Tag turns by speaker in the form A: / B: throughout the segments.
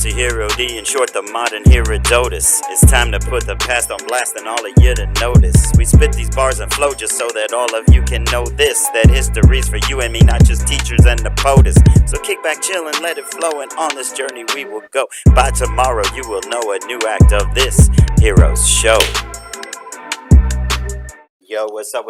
A: MC Hero D, in short, the modern Herodotus. It's time to put the past on blast and all of you to notice. We spit these bars and flow just so that all of you can know this, that history's for you and me, not just teachers and the POTUS. So kick back, chill, and let it flow, and on this journey we will go. By tomorrow you will know a new act of this Heroes Show. Yo, what's up,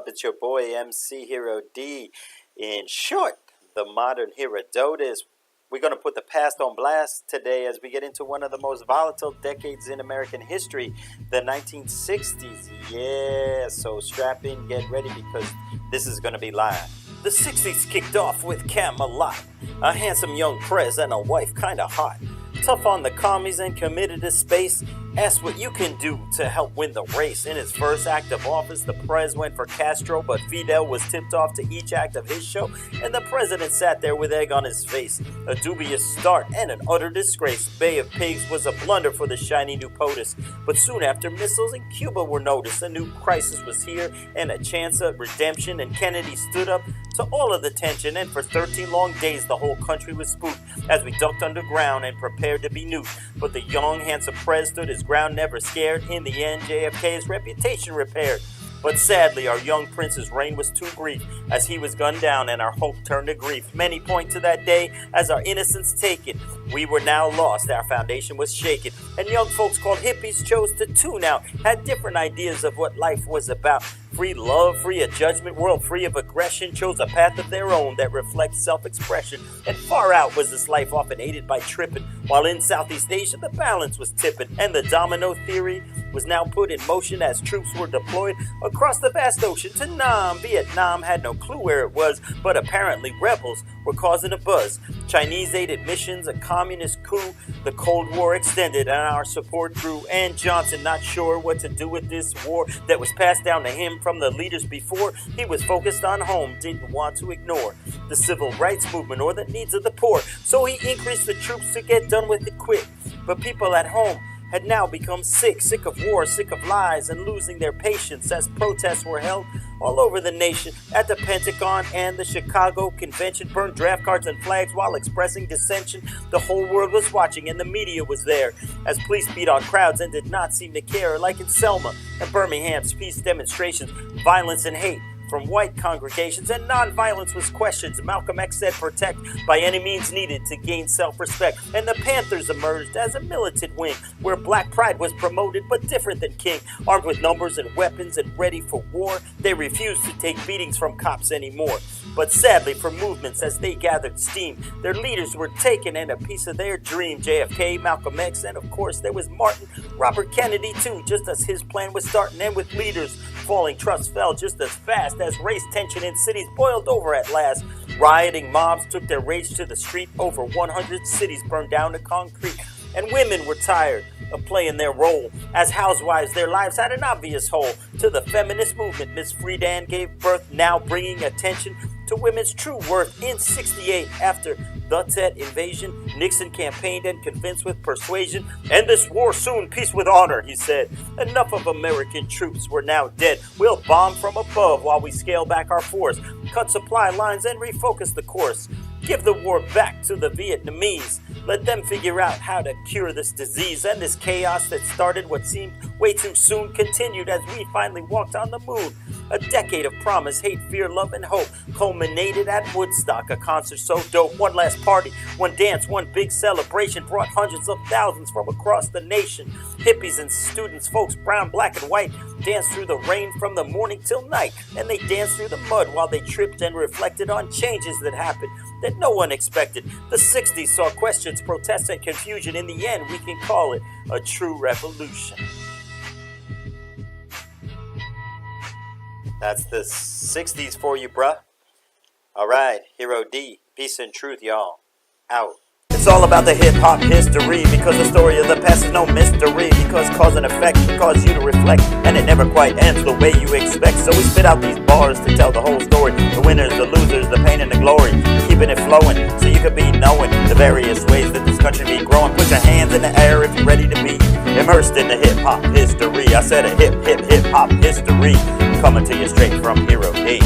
A: It's your boy MC Hero D. In short, the modern Herodotus. We're going to put the past on blast today as we get into one of the most volatile decades in American history, the 1960s. Yeah, so strap in, get ready, because this is going to be live. The 60s kicked off with Camelot, a handsome young prez and a wife kinda hot. Tough on the commies and committed to space. Asked what you can do to help win the race. In his first act of office, the prez went for Castro, but Fidel was tipped off to each act of his show, and the president sat there with egg on his face. A dubious start and an utter disgrace. Bay of Pigs was a blunder for the shiny new POTUS, but soon after, missiles in Cuba were noticed. A new crisis was here and a chance of redemption, and Kennedy stood up to all of the tension, and for 13 long days the whole country was spooked as we ducked underground and prepared to be nuked. But the young, handsome prez stood his ground, never scared. In the end, JFK's reputation repaired. But sadly, our young prince's reign was too brief, as he was gunned down and our hope turned to grief. Many point to that day as our innocence taken. We were now lost, our foundation was shaken, and young folks called hippies chose to tune out, had different ideas of what life was about. Free love, free of judgment, world free of aggression, chose a path of their own that reflects self-expression. And far out was this life, often aided by tripping, while in Southeast Asia the balance was tipping, and the domino theory was now put in motion as troops were deployed across the vast ocean to Nam. Vietnam had no clue where it was, but apparently rebels were causing a buzz. Chinese-aided missions, a communist coup, the Cold War extended and our support grew. And Johnson, not sure what to do with this war that was passed down to him from the leaders before, he was focused on home, didn't want to ignore the civil rights movement or the needs of the poor. So he increased the troops to get done with it quick. But people at home had now become sick of war, sick of lies, and losing their patience as protests were held all over the nation. At the Pentagon and the Chicago Convention, burned draft cards and flags while expressing dissension. The whole world was watching and the media was there as police beat on crowds and did not seem to care, like in Selma and Birmingham's peace demonstrations. Violence and hate from white congregations and non-violence was questioned. Malcolm X said protect by any means needed to gain self-respect. And the Panthers emerged as a militant wing where black pride was promoted, but different than King. Armed with numbers and weapons and ready for war, they refused to take beatings from cops anymore. But sadly for movements as they gathered steam, their leaders were taken and a piece of their dream. JFK, Malcolm X, and of course there was Martin, Robert Kennedy too, just as his plan was starting. And with leaders falling, trust fell just as fast as race tension in cities boiled over at last. Rioting mobs took their rage to the street. Over 100 cities burned down to concrete. And women were tired of playing their role as housewives. Their lives had an obvious hole. To the feminist movement, Miss Friedan gave birth, now bringing attention to women's true worth. In '68, after the Tet invasion, Nixon campaigned and convinced with persuasion. End this war soon, peace with honor, he said. Enough of American troops were now dead. We'll bomb from above while we scale back our force, cut supply lines and refocus the course. Give the war back to the Vietnamese. Let them figure out how to cure this disease. And this chaos that started what seemed way too soon continued as we finally walked on the moon. A decade of promise, hate, fear, love, and hope culminated at Woodstock, a concert so dope. One last party, one dance, one big celebration brought hundreds of thousands from across the nation. Hippies and students, folks brown, black, and white, danced through the rain from the morning till night. And they danced through the mud while they tripped and reflected on changes that happened that no one expected. The 60s saw questions, protests, and confusion. In the end, we can call it a true revolution. That's the 60s for you, bruh. Alright, Hero D. Peace and truth, y'all. Out. It's all about the hip-hop history, because the story of the past is no mystery, because cause and effect can cause you to reflect, and it never quite ends the way you expect. So we spit out these bars to tell the whole story, the winners, the losers, the pain and the glory, keeping it flowing so you could be knowing the various ways that this country be growing. Put your hands in the air if you're ready to be immersed in the hip-hop history. I said a hip-hop history, coming to you straight from Hero D.